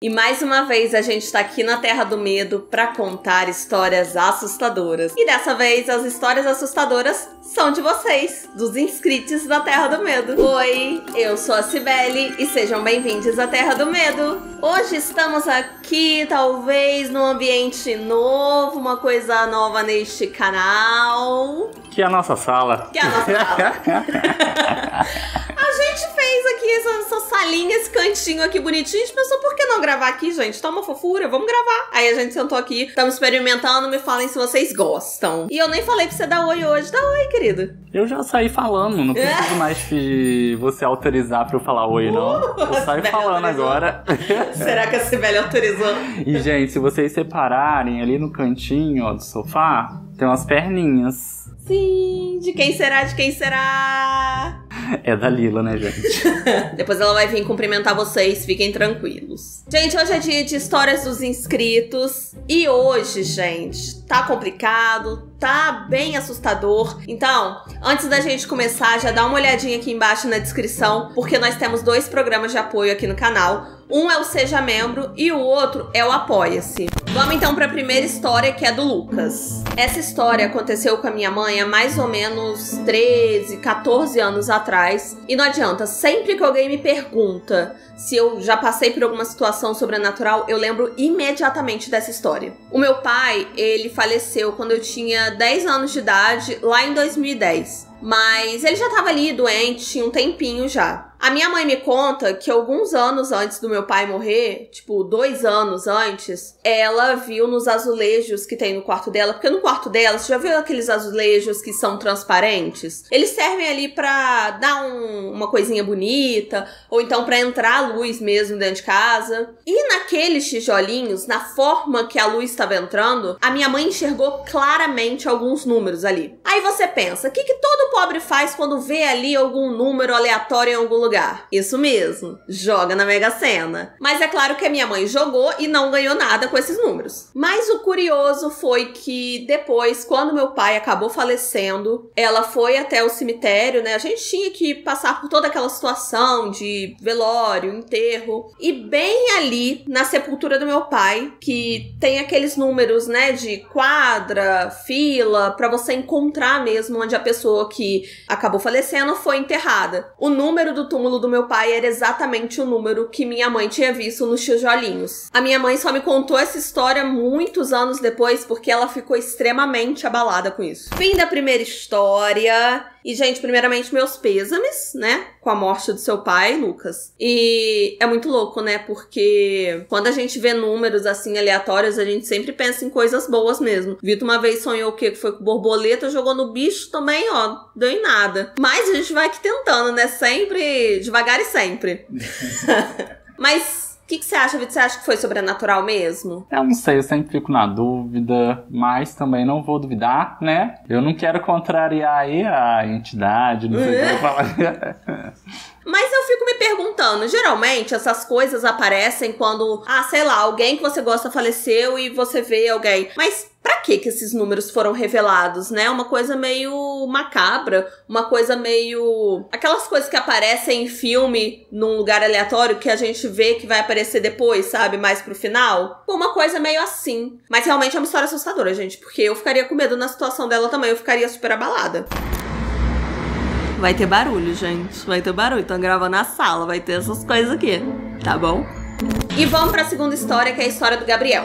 E mais uma vez a gente tá aqui na Terra do Medo pra contar histórias assustadoras. E dessa vez as histórias assustadoras são de vocês, dos inscritos da Terra do Medo. Oi, eu sou a Cibele e sejam bem-vindos à Terra do Medo. Hoje estamos aqui, talvez, num ambiente novo, uma coisa nova neste canal. Que é a nossa sala. Que é a nossa sala. A gente fez aqui essa salinha, esse cantinho aqui bonitinho. A gente pensou, por que não gravar aqui, gente? Tá uma fofura, vamos gravar. Aí a gente sentou aqui, estamos experimentando, me falem se vocês gostam. E eu nem falei pra você dar oi hoje. Dá oi, querido. Eu já saí falando, não preciso mais de você autorizar pra eu falar oi, não. Eu saio falando agora. Será que a Cibele autorizou? E, gente, se vocês separarem ali no cantinho, ó, do sofá, tem umas perninhas. Sim, de quem será, de quem será? É da Lila, né, gente? Depois ela vai vir cumprimentar vocês, fiquem tranquilos. Gente, hoje é dia de histórias dos inscritos. E hoje, gente, tá complicado, tá bem assustador. Então, antes da gente começar, já dá uma olhadinha aqui embaixo na descrição, porque nós temos 2 programas de apoio aqui no canal. Um é o Seja Membro e o outro é o Apoia-se. Vamos então para a primeira história, que é do Lucas. Essa história aconteceu com a minha mãe há mais ou menos 13, 14 anos atrás. E não adianta, sempre que alguém me pergunta se eu já passei por alguma situação sobrenatural, eu lembro imediatamente dessa história. O meu pai, ele faleceu quando eu tinha 10 anos de idade, lá em 2010. Mas ele já tava ali doente, tinha um tempinho já. A minha mãe me conta que alguns anos antes do meu pai morrer, tipo 2 anos antes, ela viu nos azulejos que tem no quarto dela, porque no quarto dela, você já viu aqueles azulejos que são transparentes? Eles servem ali pra dar uma coisinha bonita, ou então pra entrar a luz mesmo dentro de casa. E naqueles tijolinhos, na forma que a luz estava entrando, a minha mãe enxergou claramente alguns números ali. Aí você pensa, o que todo pobre faz quando vê ali algum número aleatório em algum lugar? Isso mesmo, joga na Mega Sena. Mas é claro que a minha mãe jogou e não ganhou nada com esses números. Mas o curioso foi que depois, quando meu pai acabou falecendo, ela foi até o cemitério, né? A gente tinha que passar por toda aquela situação de velório, enterro. E bem ali, na sepultura do meu pai, que tem aqueles números, né, de quadra, fila, pra você encontrar mesmo onde a pessoa que acabou falecendo foi enterrada. O número do túmulo do meu pai era exatamente o número que minha mãe tinha visto nos tijolinhos. A minha mãe só me contou essa história muitos anos depois, porque ela ficou extremamente abalada com isso. Fim da primeira história. E, gente, primeiramente, meus pêsames, né? Com a morte do seu pai, Lucas. E é muito louco, né? Porque quando a gente vê números, assim, aleatórios, a gente sempre pensa em coisas boas mesmo. Vitor uma vez sonhou o quê? Que foi com borboleta, jogou no bicho também, ó. Deu em nada. Mas a gente vai aqui tentando, né? Sempre, devagar e sempre. Mas... o que você acha, Vitor? Você acha que foi sobrenatural mesmo? Eu não sei, eu sempre fico na dúvida, mas também não vou duvidar, né? Eu não quero contrariar aí a entidade, não sei o que eu vou falar. Mas eu fico me perguntando, geralmente essas coisas aparecem quando, sei lá, alguém que você gosta faleceu e você vê alguém. Mas pra que esses números foram revelados, né? Uma coisa meio macabra, uma coisa meio... aquelas coisas que aparecem em filme num lugar aleatório que a gente vê que vai aparecer depois, sabe? Mais pro final. Uma coisa meio assim. Mas realmente é uma história assustadora, gente, porque eu ficaria com medo na situação dela também, eu ficaria super abalada. Vai ter barulho, gente. Vai ter barulho. Tô gravando na sala, vai ter essas coisas aqui. Tá bom? E vamos pra segunda história, que é a história do Gabriel.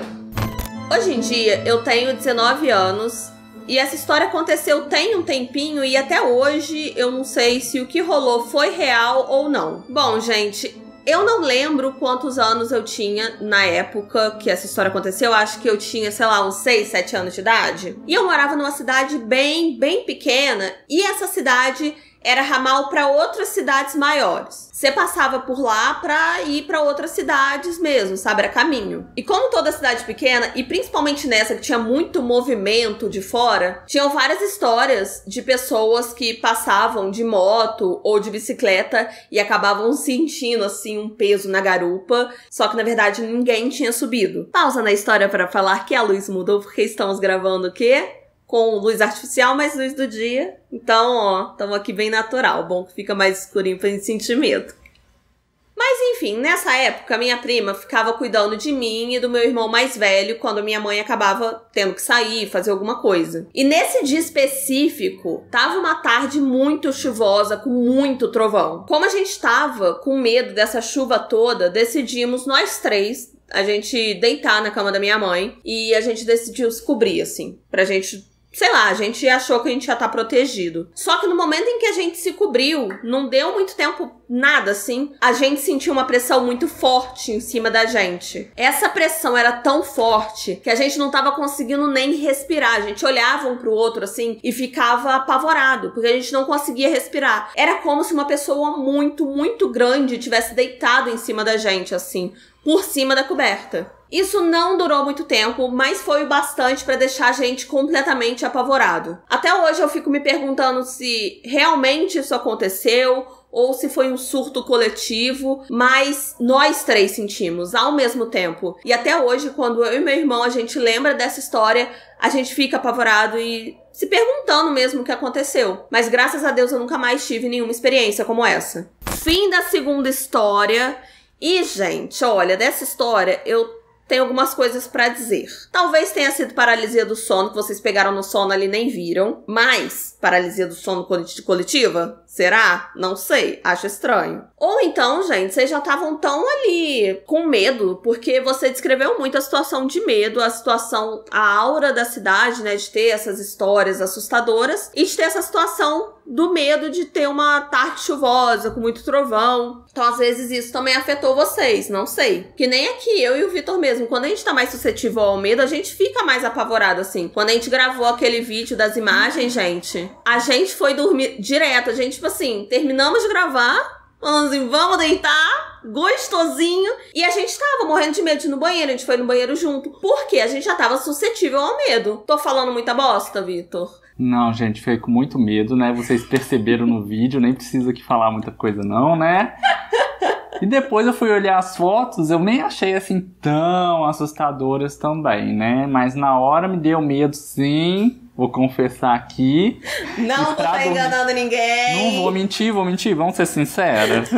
Hoje em dia, eu tenho 19 anos. E essa história aconteceu tem um tempinho. E até hoje, eu não sei se o que rolou foi real ou não. Bom, gente... eu não lembro quantos anos eu tinha na época que essa história aconteceu. Eu acho que eu tinha, sei lá, uns 6, 7 anos de idade. E eu morava numa cidade bem pequena. E essa cidade era ramal para outras cidades maiores. Você passava por lá pra ir pra outras cidades mesmo, sabe? Era caminho. E como toda cidade pequena, e principalmente nessa que tinha muito movimento de fora, tinham várias histórias de pessoas que passavam de moto ou de bicicleta e acabavam sentindo, assim, um peso na garupa, só que na verdade ninguém tinha subido. Pausa na história para falar que a luz mudou porque estamos gravando o quê? Com luz artificial, mais luz do dia. Então, ó, estamos aqui bem natural. Bom que fica mais escurinho pra gente sentir medo. Mas Mas enfim, nessa época, minha prima ficava cuidando de mim e do meu irmão mais velho quando minha mãe acabava tendo que sair, fazer alguma coisa. E nesse dia específico, tava uma tarde muito chuvosa, com muito trovão. Como a gente tava com medo dessa chuva toda, decidimos nós três a gente deitar na cama da minha mãe e a gente decidiu se cobrir, assim, pra gente... Sei lá, a gente achou que a gente ia estar protegido. Só que no momento em que a gente se cobriu, não deu muito tempo nada, assim. A gente sentiu uma pressão muito forte em cima da gente. Essa pressão era tão forte que a gente não tava conseguindo nem respirar. A gente olhava um pro outro, assim, e ficava apavorado, porque a gente não conseguia respirar. Era como se uma pessoa muito, muito grande tivesse deitado em cima da gente, assim, por cima da coberta. Isso não durou muito tempo, mas foi o bastante pra deixar a gente completamente apavorado. Até hoje eu fico me perguntando se realmente isso aconteceu ou se foi um surto coletivo, mas nós três sentimos ao mesmo tempo. E até hoje, quando eu e meu irmão a gente lembra dessa história, a gente fica apavorado e se perguntando mesmo o que aconteceu. Mas graças a Deus eu nunca mais tive nenhuma experiência como essa. Fim da segunda história. E, gente, olha, dessa história eu tenho algumas coisas pra dizer. Talvez tenha sido paralisia do sono, que vocês pegaram no sono ali e nem viram. Mas, paralisia do sono coletiva? Será? Não sei. Acho estranho. Ou então, gente, vocês já estavam tão ali com medo, porque você descreveu muito a situação de medo, a situação, a aura da cidade, né, de ter essas histórias assustadoras e de ter essa situação do medo de ter uma tarde chuvosa, com muito trovão. Então, às vezes, isso também afetou vocês, não sei. Que nem aqui, eu e o Vitor mesmo, quando a gente tá mais suscetível ao medo, a gente fica mais apavorado, assim. Quando a gente gravou aquele vídeo das imagens, gente, a gente foi dormir direto. A gente, tipo assim, terminamos de gravar, falando assim, vamos deitar, gostosinho. E a gente tava morrendo de medo de ir no banheiro, a gente foi no banheiro junto. Porque a gente já tava suscetível ao medo. Tô falando muita bosta, Vitor? Não, gente, fiquei com muito medo, né? Vocês perceberam no vídeo, nem precisa aqui falar muita coisa não, né? E depois eu fui olhar as fotos, eu nem achei assim tão assustadoras também, né? Mas na hora me deu medo, sim. Vou confessar aqui. Não tô enganando ninguém. Não vou mentir, vamos ser sinceros.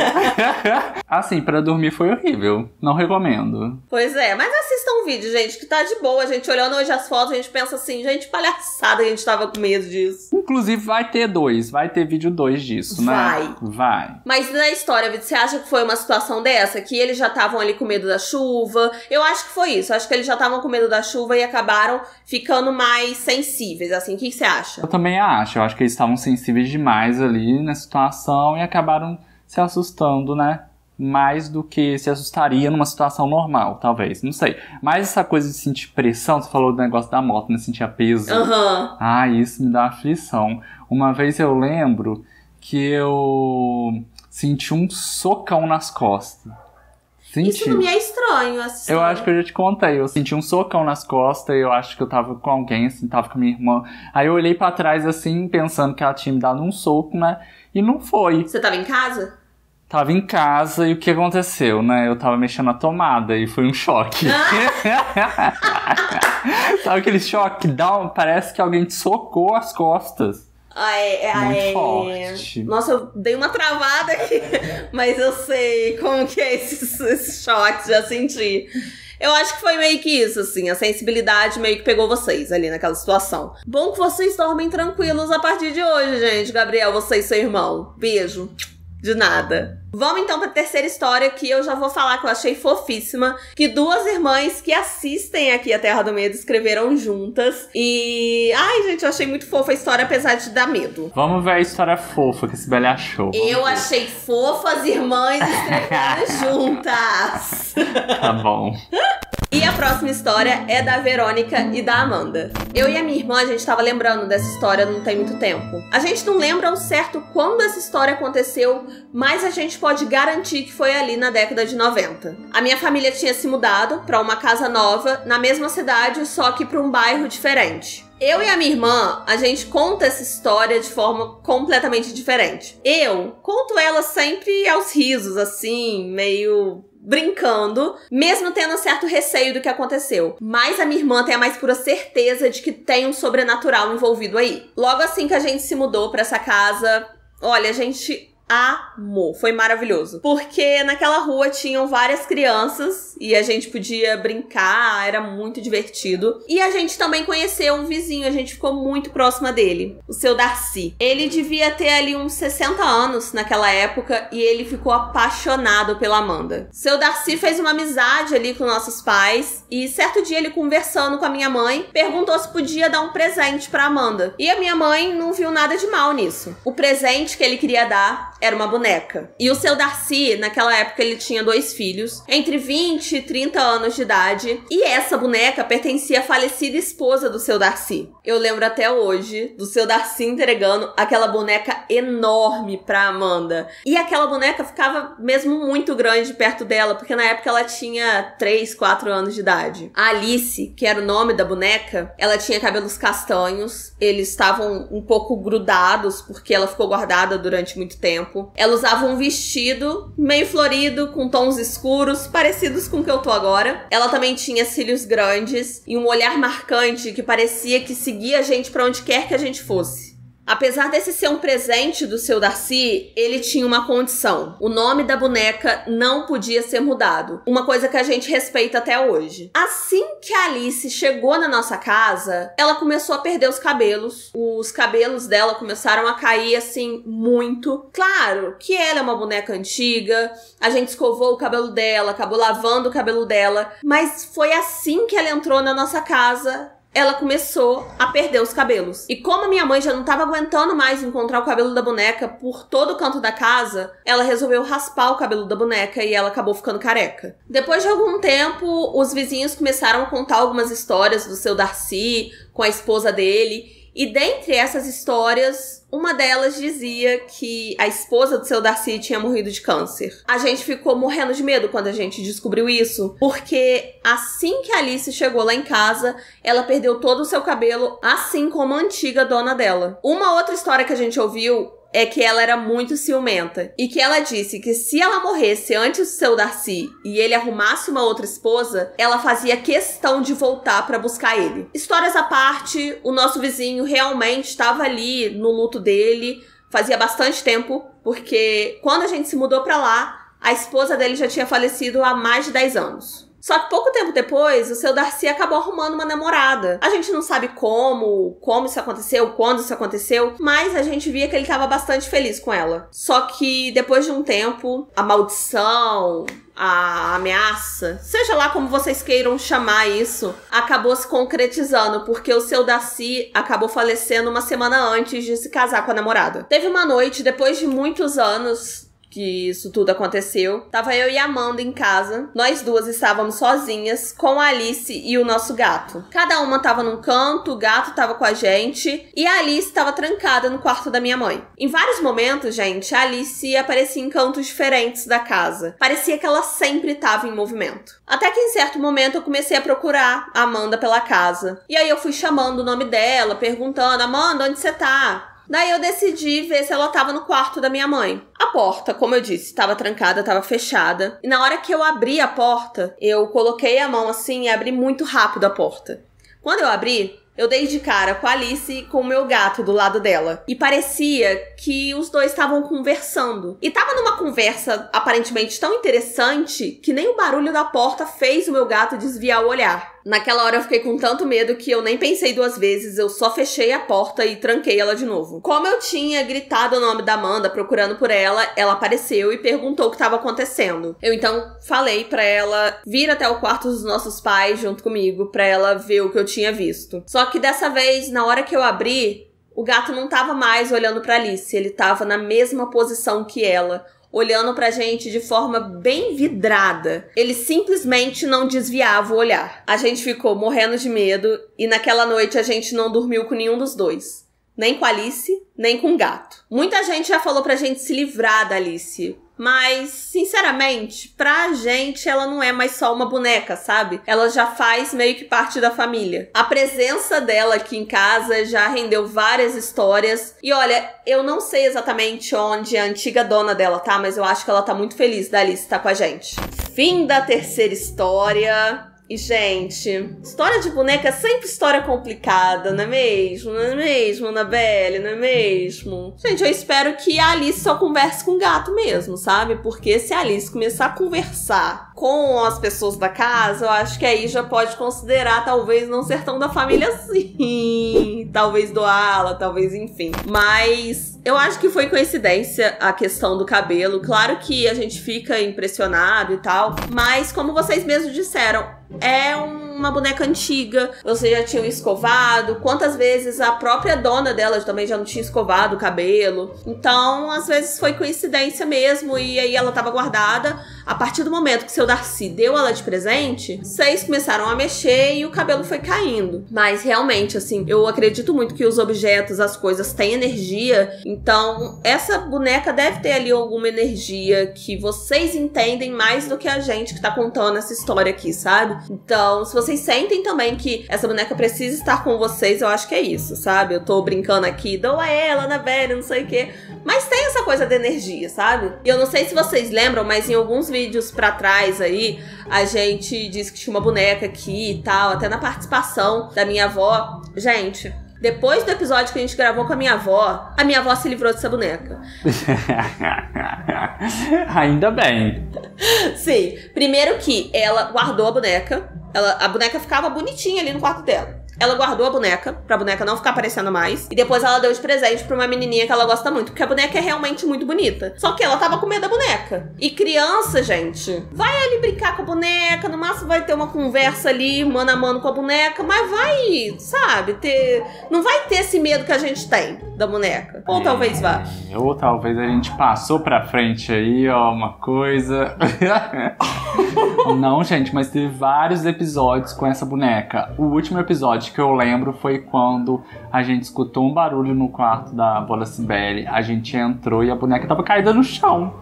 Assim, pra dormir foi horrível. Não recomendo. Pois é, mas assistam um vídeo, gente, que tá de boa. A gente olhando hoje as fotos, a gente pensa assim, gente, palhaçada, a gente tava com medo disso. Inclusive vai ter vídeo 2 disso, né? Vai. Mas na história, Vitor, você acha que foi uma situação dessa? Que eles já estavam ali com medo da chuva? Eu acho que foi isso. Eu acho que eles já estavam com medo da chuva e acabaram ficando mais sensíveis, assim. O que você acha? Eu também acho. Eu acho que eles estavam sensíveis demais ali na situação e acabaram se assustando, né? Mais do que se assustaria numa situação normal, talvez. Não sei. Mas essa coisa de sentir pressão, você falou do negócio da moto, né? Sentir peso. Uhum. Ah, isso me dá aflição. Uma vez eu lembro que eu senti um socão nas costas. Isso não me é estranho, essa Eu acho que eu já te contei. Eu senti um socão nas costas e eu acho que eu tava com alguém, assim, tava com a minha irmã. Aí eu olhei pra trás, assim, pensando que ela tinha me dado um soco, né? E não foi. Você tava em casa? Tava em casa e o que aconteceu, né? Eu tava mexendo na tomada e foi um choque. Sabe aquele choque que dá, parece que alguém te socou as costas. Muito forte. Nossa, eu dei uma travada aqui, mas eu sei como que é esse choque, já senti. Eu acho que foi meio que isso, assim, a sensibilidade meio que pegou vocês ali naquela situação. Bom que vocês dormem tranquilos a partir de hoje, gente. Gabriel, você e seu irmão. Beijo. De nada. Vamos então pra terceira história, que eu já vou falar que eu achei fofíssima, que duas irmãs que assistem aqui a Terra do Medo escreveram juntas. E... ai, gente, eu achei muito fofa a história, apesar de dar medo. Vamos ver a história fofa que a Sibeli achou. Eu achei fofa as irmãs escrevendo juntas. Tá bom. E a próxima história é da Verônica e da Amanda. Eu e a minha irmã, a gente tava lembrando dessa história não tem muito tempo. A gente não lembra ao certo quando essa história aconteceu, mas a gente pode garantir que foi ali na década de 90. A minha família tinha se mudado pra uma casa nova, na mesma cidade, só que pra um bairro diferente. Eu e a minha irmã, a gente conta essa história de forma completamente diferente. Eu conto ela sempre aos risos, assim, meio... brincando, mesmo tendo um certo receio do que aconteceu. Mas a minha irmã tem a mais pura certeza de que tem um sobrenatural envolvido aí. Logo assim que a gente se mudou pra essa casa, olha, a gente amou, foi maravilhoso. Porque naquela rua tinham várias crianças e a gente podia brincar, era muito divertido. E a gente também conheceu um vizinho, a gente ficou muito próxima dele, o seu Darcy. Ele devia ter ali uns 60 anos naquela época e ele ficou apaixonado pela Amanda. Seu Darcy fez uma amizade ali com nossos pais e certo dia ele, conversando com a minha mãe, perguntou se podia dar um presente pra Amanda. E a minha mãe não viu nada de mal nisso. O presente que ele queria dar era uma boneca. E o seu Darcy, naquela época, ele tinha 2 filhos, entre 20 e 30 anos de idade. E essa boneca pertencia à falecida esposa do seu Darcy. Eu lembro até hoje do seu Darcy entregando aquela boneca enorme pra Amanda. E aquela boneca ficava mesmo muito grande perto dela, porque na época ela tinha 3, 4 anos de idade. A Alice, que era o nome da boneca, ela tinha cabelos castanhos. Eles estavam um pouco grudados, porque ela ficou guardada durante muito tempo. Ela usava um vestido meio florido, com tons escuros, parecidos com o que eu tô agora. Ela também tinha cílios grandes e um olhar marcante que parecia que seguia a gente pra onde quer que a gente fosse. Apesar desse ser um presente do seu Darcy, ele tinha uma condição. O nome da boneca não podia ser mudado. Uma coisa que a gente respeita até hoje. Assim que a Alice chegou na nossa casa, ela começou a perder os cabelos. Os cabelos dela começaram a cair, assim, muito. Claro que ela é uma boneca antiga, a gente escovou o cabelo dela, acabou lavando o cabelo dela, mas foi assim que ela entrou na nossa casa. Ela começou a perder os cabelos. E como a minha mãe já não estava aguentando mais encontrar o cabelo da boneca por todo o canto da casa, ela resolveu raspar o cabelo da boneca e ela acabou ficando careca. Depois de algum tempo, os vizinhos começaram a contar algumas histórias do seu Darcy com a esposa dele. E dentre essas histórias, uma delas dizia que a esposa do seu Darcy tinha morrido de câncer. A gente ficou morrendo de medo quando a gente descobriu isso, porque assim que a Alice chegou lá em casa, ela perdeu todo o seu cabelo, assim como a antiga dona dela. Uma outra história que a gente ouviu é que ela era muito ciumenta. E que ela disse que se ela morresse antes do seu Darcy e ele arrumasse uma outra esposa, ela fazia questão de voltar pra buscar ele. Histórias à parte, o nosso vizinho realmente estava ali no luto dele, fazia bastante tempo, porque quando a gente se mudou pra lá, a esposa dele já tinha falecido há mais de 10 anos. Só que pouco tempo depois, o seu Darcy acabou arrumando uma namorada. A gente não sabe como isso aconteceu, quando isso aconteceu, mas a gente via que ele estava bastante feliz com ela. Só que depois de um tempo, a maldição, a ameaça, seja lá como vocês queiram chamar isso, acabou se concretizando, porque o seu Darcy acabou falecendo uma semana antes de se casar com a namorada. Teve uma noite, depois de muitos anos que isso tudo aconteceu, tava eu e a Amanda em casa. Nós duas estávamos sozinhas com a Alice e o nosso gato. Cada uma tava num canto, o gato tava com a gente e a Alice tava trancada no quarto da minha mãe. Em vários momentos, gente, a Alice aparecia em cantos diferentes da casa. Parecia que ela sempre tava em movimento. Até que em certo momento eu comecei a procurar a Amanda pela casa. E aí eu fui chamando o nome dela, perguntando: Amanda, onde você tá? Daí eu decidi ver se ela tava no quarto da minha mãe. A porta, como eu disse, estava trancada, estava fechada. E na hora que eu abri a porta, eu coloquei a mão assim e abri muito rápido a porta. Quando eu abri, eu dei de cara com a Alice e com o meu gato do lado dela. E parecia que os dois estavam conversando. E tava numa conversa aparentemente tão interessante que nem o barulho da porta fez o meu gato desviar o olhar. Naquela hora eu fiquei com tanto medo que eu nem pensei 2 vezes, eu só fechei a porta e tranquei ela de novo. Como eu tinha gritado o nome da Amanda procurando por ela, ela apareceu e perguntou o que estava acontecendo. Eu então falei pra ela vir até o quarto dos nossos pais junto comigo, pra ela ver o que eu tinha visto. Só que dessa vez, na hora que eu abri, o gato não tava mais olhando pra Alice, ele tava na mesma posição que ela, olhando pra gente de forma bem vidrada. Ele simplesmente não desviava o olhar. A gente ficou morrendo de medo e naquela noite a gente não dormiu com nenhum dos dois. Nem com a Alice, nem com o gato. Muita gente já falou pra gente se livrar da Alice, mas, sinceramente, pra gente ela não é mais só uma boneca, sabe? Ela já faz meio que parte da família. A presença dela aqui em casa já rendeu várias histórias. E olha, eu não sei exatamente onde a antiga dona dela tá, mas eu acho que ela tá muito feliz da Alice estar com a gente. Fim da terceira história. E, gente, história de boneca é sempre história complicada, não é mesmo? Não é mesmo, Annabelle? Não é mesmo? Gente, eu espero que a Alice só converse com o gato mesmo, sabe? Porque se a Alice começar a conversar com as pessoas da casa, eu acho que aí já pode considerar, talvez, não ser tão da família assim. Talvez doá-la, talvez, enfim. Mas eu acho que foi coincidência a questão do cabelo. Claro que a gente fica impressionado e tal, mas como vocês mesmos disseram, é uma boneca antiga, vocês já tinham escovado, quantas vezes a própria dona dela também já não tinha escovado o cabelo. Então, às vezes foi coincidência mesmo, e aí ela tava guardada. A partir do momento que seu Darcy deu ela de presente, vocês começaram a mexer e o cabelo foi caindo. Mas realmente, assim, eu acredito muito que os objetos, as coisas têm energia, então essa boneca deve ter ali alguma energia que vocês entendem mais do que a gente que tá contando essa história aqui, sabe? Então, se vocês sentem também que essa boneca precisa estar com vocês, eu acho que é isso, sabe? Eu tô brincando aqui, doa ela, Annabelle, não sei o quê. Mas tem essa coisa da energia, sabe? E eu não sei se vocês lembram, mas em alguns vídeos pra trás aí, a gente disse que tinha uma boneca aqui e tal, até na participação da minha avó. Gente, depois do episódio que a gente gravou com a minha avó se livrou dessa boneca. Ainda bem. Sim. Primeiro que ela guardou a boneca. A boneca ficava bonitinha ali no quarto dela. Ela guardou a boneca, pra boneca não ficar aparecendo mais. E depois ela deu de presente pra uma menininha que ela gosta muito. Porque a boneca é realmente muito bonita. Só que ela tava com medo da boneca. E criança, gente, vai ali brincar com a boneca. No máximo vai ter uma conversa ali, mano a mano com a boneca. Mas vai, sabe, não vai ter esse medo que a gente tem da boneca. Ou talvez vá. Ou talvez a gente passou pra frente aí, ó, uma coisa. Não, gente, mas teve vários episódios com essa boneca. O último episódio que eu lembro foi quando a gente escutou um barulho no quarto da Bola Cibele. A gente entrou e a boneca tava caída no chão.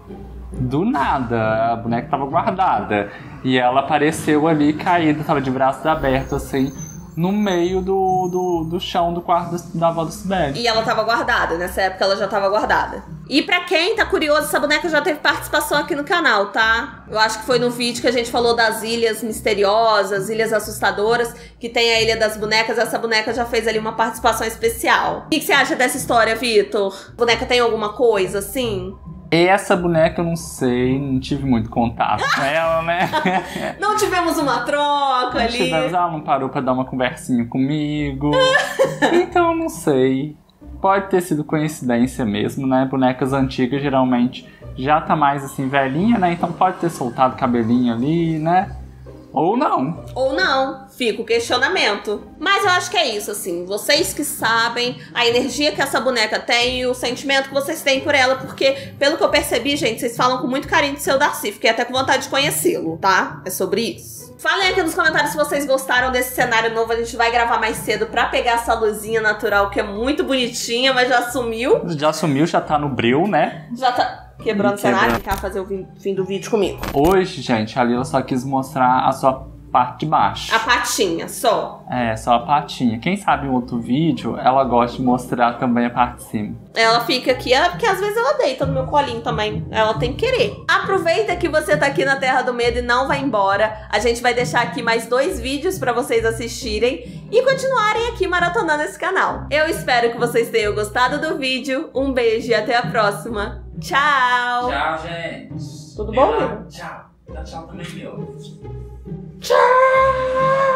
Do nada, a boneca tava guardada. E ela apareceu ali caída, tava de braços abertos assim, no meio do chão do quarto da avó da Cibele. E ela tava guardada, nessa época ela já tava guardada. E pra quem tá curioso, essa boneca já teve participação aqui no canal, tá? Eu acho que foi no vídeo que a gente falou das ilhas misteriosas, ilhas assustadoras, que tem a Ilha das Bonecas. Essa boneca já fez ali uma participação especial. O que você acha dessa história, Vitor? A boneca tem alguma coisa, assim? Essa boneca eu não sei, não tive muito contato com ela, né? Não tivemos uma troca ali. Ela não parou pra dar uma conversinha comigo. Então, não sei. Pode ter sido coincidência mesmo, né? Bonecas antigas geralmente já tá mais assim, velhinha, né? Então pode ter soltado cabelinho ali, né? Ou não. Ou não. Fica o questionamento. Mas eu acho que é isso, assim. Vocês que sabem a energia que essa boneca tem e o sentimento que vocês têm por ela. Porque, pelo que eu percebi, gente, vocês falam com muito carinho do seu Darcy. Fiquei até com vontade de conhecê-lo, tá? É sobre isso. Falem aqui nos comentários se vocês gostaram desse cenário novo. A gente vai gravar mais cedo pra pegar essa luzinha natural, que é muito bonitinha, mas já sumiu. Já sumiu, já tá no breu, né? Já tá quebrando o cenário. Quer fazer o fim do vídeo comigo. Hoje, gente, a Lila só quis mostrar a sua parte de baixo. A patinha, só. É, só a patinha. Quem sabe em outro vídeo, ela gosta de mostrar também a parte de cima. Ela fica aqui, porque às vezes ela deita no meu colinho também. Ela tem que querer. Aproveita que você tá aqui na Terra do Medo e não vai embora. A gente vai deixar aqui mais 2 vídeos pra vocês assistirem e continuarem aqui maratonando esse canal. Eu espero que vocês tenham gostado do vídeo. Um beijo e até a próxima. Tchau! Tchau, gente! Tudo bom, meu? Tchau! Dá tchau também, meu. Tchau!